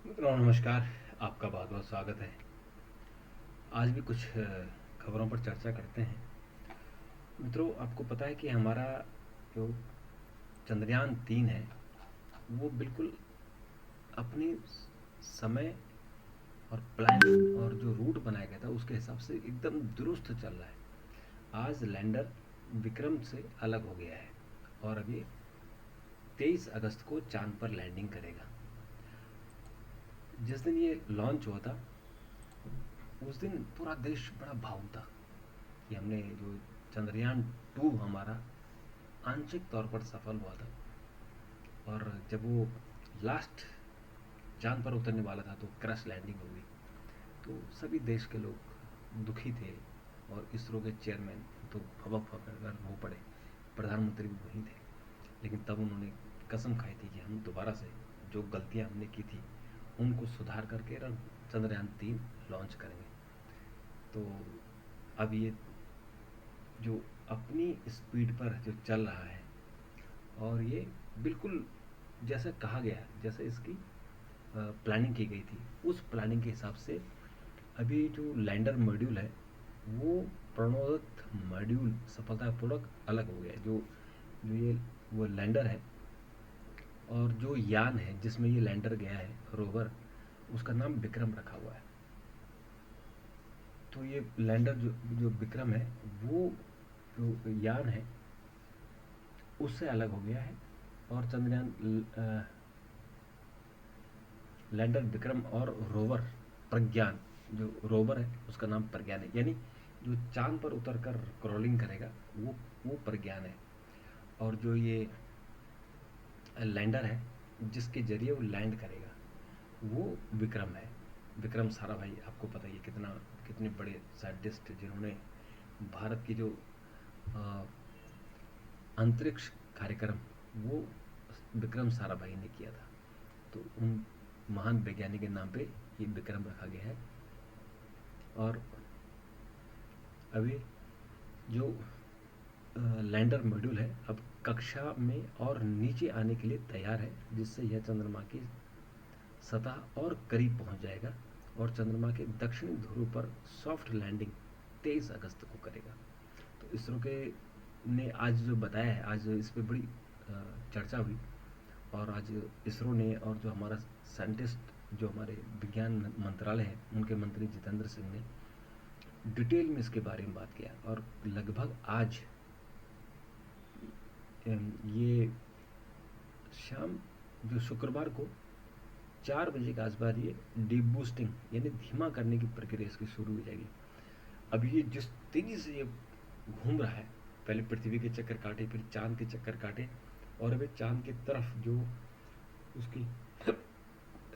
मित्रों नमस्कार। आपका बहुत बहुत स्वागत है। आज भी कुछ खबरों पर चर्चा करते हैं। मित्रों, आपको पता है कि हमारा जो चंद्रयान 3 है वो बिल्कुल अपनी समय और प्लानिंग और जो रूट बनाया गया था उसके हिसाब से एकदम दुरुस्त चल रहा है। आज लैंडर विक्रम से अलग हो गया है और अभी 23 अगस्त को चांद पर लैंडिंग करेगा। जिस दिन ये लॉन्च हुआ था उस दिन पूरा देश बड़ा भावुक था कि हमने जो चंद्रयान 2 हमारा आंशिक तौर पर सफल हुआ था। और जब वो लास्ट चांद पर उतरने वाला था तो क्रैश लैंडिंग हो गई। तो सभी देश के लोग दुखी थे और इसरो के चेयरमैन तो भबक कर रो पड़े। प्रधानमंत्री भी वहीं थे, लेकिन तब उन्होंने कसम खाई थी कि हम दोबारा से जो गलतियां हमने की थी उनको सुधार करके चंद्रयान 3 लॉन्च करेंगे। तो अब ये जो अपनी स्पीड पर जो चल रहा है और ये बिल्कुल जैसे कहा गया है, जैसे इसकी प्लानिंग की गई थी उस प्लानिंग के हिसाब से अभी जो लैंडर मॉड्यूल है वो प्रणोदक मॉड्यूल सफलतापूर्वक अलग हो गया है। जो जो ये वो लैंडर है और जो यान है जिसमें ये लैंडर गया है, रोवर, उसका नाम विक्रम रखा हुआ है। तो ये लैंडर जो जो विक्रम है वो जो यान है उससे अलग हो गया है। और चंद्रयान लैंडर विक्रम और रोवर प्रज्ञान, जो रोवर है उसका नाम प्रज्ञान है, यानी जो चांद पर उतर कर क्रॉलिंग करेगा वो प्रज्ञान है। और जो ये लैंडर है जिसके जरिए वो लैंड करेगा वो विक्रम है। विक्रम साराभाई, आपको पता ही है कितने बड़े साइंटिस्ट जिन्होंने भारत की जो अ, अंतरिक्ष कार्यक्रम वो विक्रम साराभाई ने किया था। तो उन महान वैज्ञानिक के नाम पे ये विक्रम रखा गया है। और अभी जो लैंडर मॉड्यूल है अब कक्षा में और नीचे आने के लिए तैयार है, जिससे यह चंद्रमा की सतह और करीब पहुंच जाएगा और चंद्रमा के दक्षिणी ध्रुव पर सॉफ्ट लैंडिंग 23 अगस्त को करेगा। तो इसरो के ने आज जो बताया है, आज इस पर बड़ी चर्चा हुई। और आज इसरो ने और जो हमारा साइंटिस्ट, जो हमारे विज्ञान मंत्रालय है उनके मंत्री जितेंद्र सिंह ने डिटेल में इसके बारे में बात किया। और लगभग आज ये शाम जो शुक्रवार को 4 बजे के आसपास ये डीप बूस्टिंग यानी धीमा करने की प्रक्रिया इसकी शुरू हो जाएगी। अब ये जिस तेजी से ये घूम रहा है, पहले पृथ्वी के चक्कर काटे, फिर चांद के चक्कर काटे, और अभी चांद की तरफ जो उसकी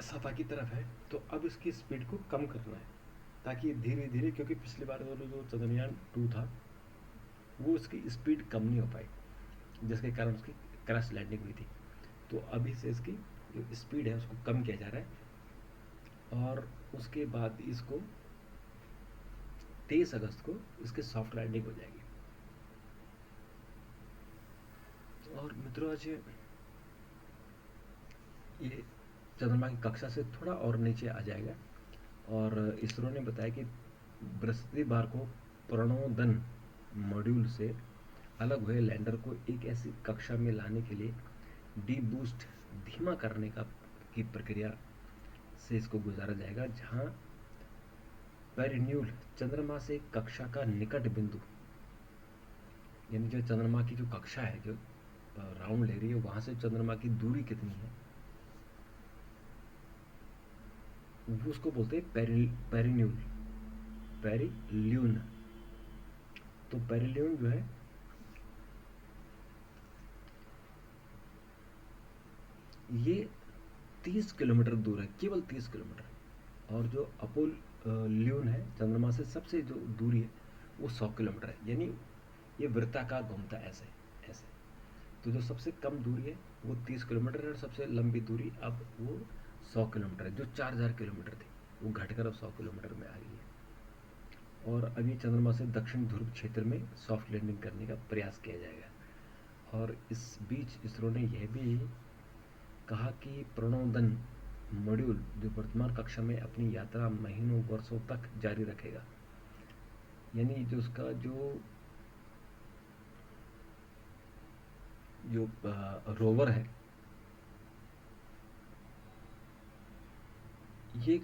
सतह की तरफ है, तो अब इसकी स्पीड को कम करना है ताकि धीरे धीरे, क्योंकि पिछली बार वाला जो चंद्रयान 2 था वो उसकी स्पीड कम नहीं हो पाई, जिसके कारण उसकी क्रैश लैंडिंग हुई थी। तो अभी से इसकी जो स्पीड है उसको कम किया जा रहा है और उसके बाद इसको 23 अगस्त को इसकी सॉफ्ट लैंडिंग हो जाएगी। और मित्रों, आज ये चंद्रमा की कक्षा से थोड़ा और नीचे आ जाएगा। और इसरो ने बताया कि बृहस्पतिवार को प्रणोदन मॉड्यूल से अलग हुए लैंडर को एक ऐसी कक्षा में लाने के लिए डी बूस्ट धीमा करने का की प्रक्रिया से इसको गुजारा जाएगा, जहां पेरिन्यूल चंद्रमा से कक्षा का निकट बिंदु, यानी जो चंद्रमा की जो कक्षा है जो राउंड ले रही है वहां से चंद्रमा की दूरी कितनी है वो उसको बोलते हैं पेरिन्यूल, पेरिल्यून। तो पेरिल्यून जो है ये 30 किलोमीटर दूर है, केवल 30 किलोमीटर। और जो अपोल ल्यून है चंद्रमा से सबसे जो दूरी है वो 100 किलोमीटर है, यानी ये वृत्ताकार घूमता है ऐसे ऐसे। तो जो सबसे कम दूरी है वो 30 किलोमीटर है और सबसे लंबी दूरी अब वो 100 किलोमीटर है। जो 4000 किलोमीटर थी वो घटकर अब 100 किलोमीटर में आ गई है। और अभी चंद्रमा से दक्षिण ध्रुव क्षेत्र में सॉफ्ट लैंडिंग करने का प्रयास किया जाएगा। और इस बीच इसरो ने यह भी कहा कि प्रणोदन मॉड्यूल जो वर्तमान कक्षा में अपनी यात्रा महीनों वर्षों तक जारी रखेगा। यानी जो उसका जो रोवर है, ये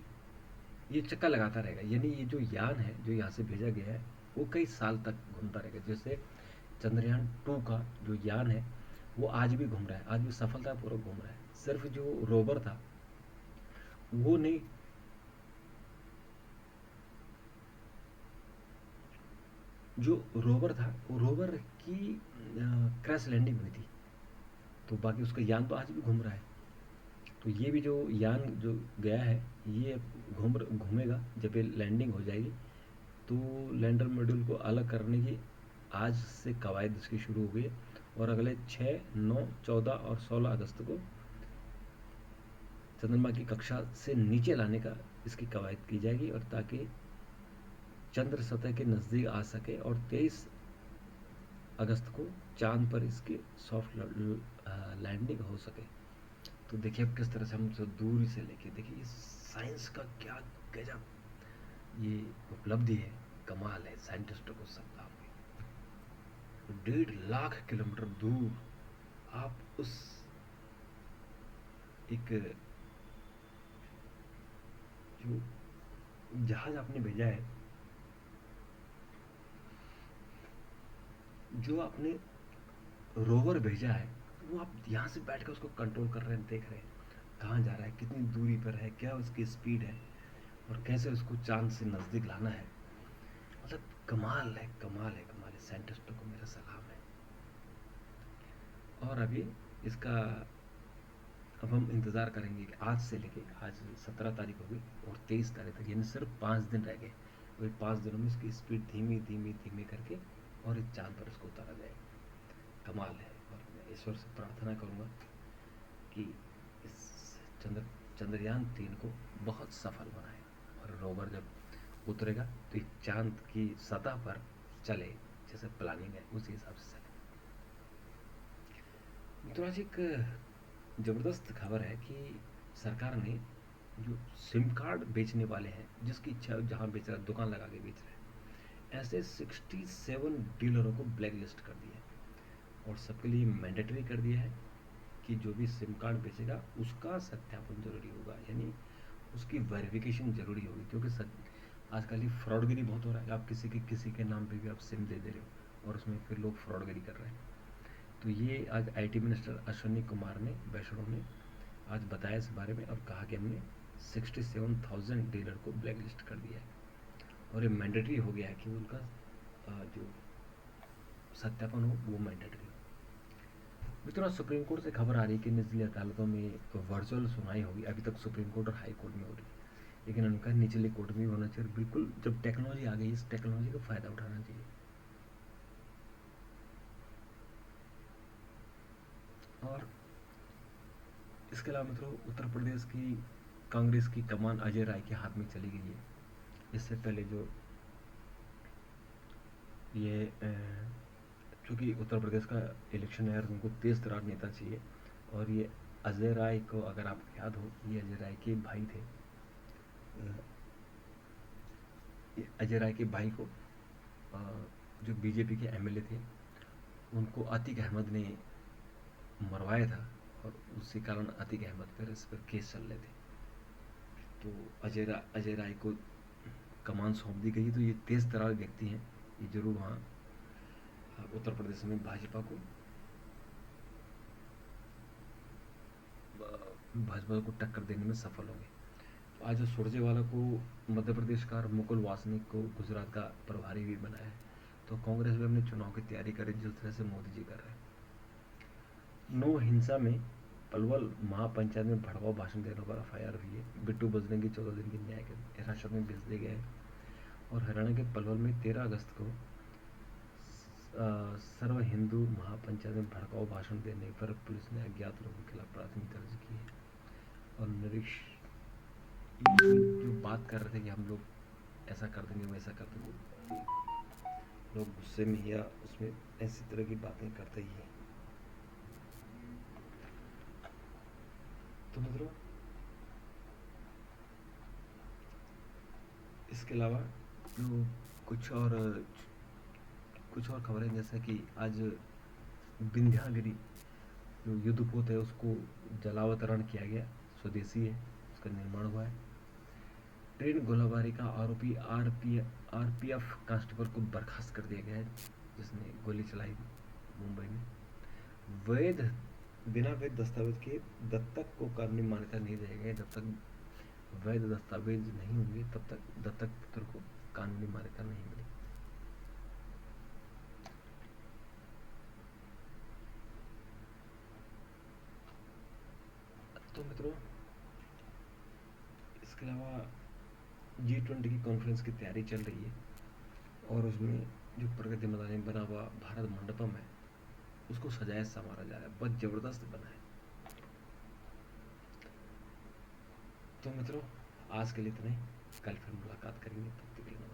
ये चक्कर लगाता रहेगा। यानी ये जो यान है जो यहाँ से भेजा गया है वो कई साल तक घूमता रहेगा। जैसे चंद्रयान 2 का जो यान है वो आज भी घूम रहा है, आज भी सफलतापूर्वक घूम रहा है। सिर्फ जो रोवर था वो नहीं, जो रोवर था वो रोवर की क्रैश लैंडिंग हुई थी, तो बाकी उसका यान तो आज भी घूम रहा है। तो ये भी जो यान जो गया है ये घूमेगा। जब ये लैंडिंग हो जाएगी तो लैंडर मॉड्यूल को अलग करने की आज से कवायद इसकी शुरू हो गई है, और अगले 6, 9, 14 और 16 अगस्त को चंद्रमा की कक्षा से नीचे लाने का इसकी कवायद की जाएगी, और ताकि चंद्र सतह के नज़दीक आ सके और 23 अगस्त को चांद पर इसकी सॉफ्ट लैंडिंग हो सके। तो देखिए अब किस तरह से हम दूरी से लेके देखिए साइंस का क्या गजब ये उपलब्धि है, कमाल है साइंटिस्टों को सब काम में। 1.5 लाख किलोमीटर दूर आप उस एक जो जहाज आपने भेजा है, जो आपने रोवर भेजा है, वो आप यहाँ से बैठ कर उसको कंट्रोल कर रहे हैं, देख रहे हैं कहाँ जा रहा है, कितनी दूरी पर है, क्या उसकी स्पीड है, और कैसे उसको चांद से नज़दीक लाना है। मतलब कमाल है, कमाल है, कमाल है। साइंटिस्टों को मेरा सलाम है। और अभी इसका अब हम इंतज़ार करेंगे कि आज से लेके आज 17 तारीख हो गई और 23 तारीख तक, यानी सिर्फ 5 दिन रह गए, और 5 दिनों में इसकी स्पीड धीमी धीमी धीमी करके और इस चांद पर इसको उतारा जाएगा। कमाल है। और मैं ईश्वर से प्रार्थना करूँगा कि इस चंद्रयान 3 को बहुत सफल बनाए, और रोवर जब उतरेगा तो इस चांद की सतह पर चले, जैसे प्लानिंग है उसी हिसाब से चले। तो आज एक ज़बरदस्त खबर है कि सरकार ने जो सिम कार्ड बेचने वाले हैं, जिसकी इच्छा जहाँ बेच रहा है, दुकान लगा के बेच रहे हैं, ऐसे 67 डीलरों को ब्लैक लिस्ट कर दिया है, और सबके लिए मैंडेटरी कर दिया है कि जो भी सिम कार्ड बेचेगा उसका सत्यापन जरूरी होगा, यानी उसकी वेरिफिकेशन जरूरी होगी। क्योंकि आजकल ये फ्रॉडगिरी बहुत हो रहा है, आप किसी के नाम पे भी आप सिम दे दे रहे हो और उसमें फिर लोग फ्रॉडगिरी कर रहे हैं। तो ये आज आईटी मिनिस्टर अश्विनी कुमार ने वैष्णो ने आज बताया इस बारे में, और कहा कि हमने 67,000 डीलर को ब्लैक लिस्ट कर दिया है, और ये मैंडेटरी हो गया है कि उनका जो सत्यापन हो वो मैंडेटरी हो। मित्रों, सुप्रीम कोर्ट से खबर आ रही है कि निचली अदालतों में वर्चुअल सुनवाई होगी। अभी तक सुप्रीम कोर्ट और हाई कोर्ट में हो रही है, लेकिन उनका निचले कोर्ट में होना चाहिए। बिल्कुल, जब टेक्नोलॉजी आ गई, इस टेक्नोलॉजी का फ़ायदा उठाना चाहिए। और इसके अलावा मित्रों, उत्तर प्रदेश की कांग्रेस की कमान अजय राय के हाथ में चली गई है। इससे पहले जो ये चूँकि उत्तर प्रदेश का इलेक्शन है, उनको तेज़ तर्रार नेता चाहिए, और ये अजय राय को अगर आपको याद हो, ये अजय राय के भाई थे। अजय राय के भाई को जो बीजेपी के एमएलए थे, उनको अतीक अहमद ने मरवाया था, और उसी कारण अतीक अहमद पर इस पर केस चल रहे थे। तो अजय राय को कमान सौंप दी गई। तो ये तेज़ तर्रार व्यक्ति हैं, ये जरूर वहाँ उत्तर प्रदेश में भाजपा को टक्कर देने में सफल होंगे। तो आज सुरजेवाला को मध्य प्रदेश का और मुकुल वासनिक को गुजरात का प्रभारी भी बनाया है। तो कांग्रेस भी अपने चुनाव की तैयारी करे जिस तरह से मोदी जी कर रहे हैं। नो हिंसा में पलवल महापंचायत में भड़काऊ भाषण देने पर एफआईआर हुई है। बिट्टू बजरंगी 14 दिन की न्यायिक हिरासत में भेज दिए गए हैं। और हरियाणा के पलवल में 13 अगस्त को सर्व हिंदू महापंचायत में भड़काऊ भाषण देने पर पुलिस ने अज्ञात लोगों के खिलाफ प्राथमिकी दर्ज की है। और जो बात कर रहे थे कि हम लोग ऐसा कर देंगे, वैसा कर देंगे, लोग गुस्से में या उसमें ऐसी तरह की बातें करते ही हैं। तो मित्रों, इसके अलावा जो कुछ और कुछ और खबरें, जैसे कि आज विंध्यागिरी जो युद्धपोत है उसको जलावतरण किया गया, स्वदेशी है, उसका निर्माण हुआ है। ट्रेन गोलाबारी का आरोपी आरपीएफ कांस्टेबल को बर्खास्त कर दिया गया है, जिसने गोली चलाई मुंबई में। वैध बिना वैध दस्तावेज के दत्तक को कानूनी मान्यता नहीं दी गई। जब तक वैध दस्तावेज नहीं होंगे तब तक दत्तक पुत्र को कानूनी मान्यता नहीं मिलेगी। तो मित्रों, इसके अलावा G20 की कॉन्फ्रेंस की तैयारी चल रही है, और उसमें जो प्रगति मैदान में बना हुआ भारत मंडपम है उसको सजाया संवारा जा रहा है, बहुत ज़बरदस्त बना है। तो मित्रों, आज के लिए इतना ही। कल फिर मुलाकात करेंगे, तब तक के लिए।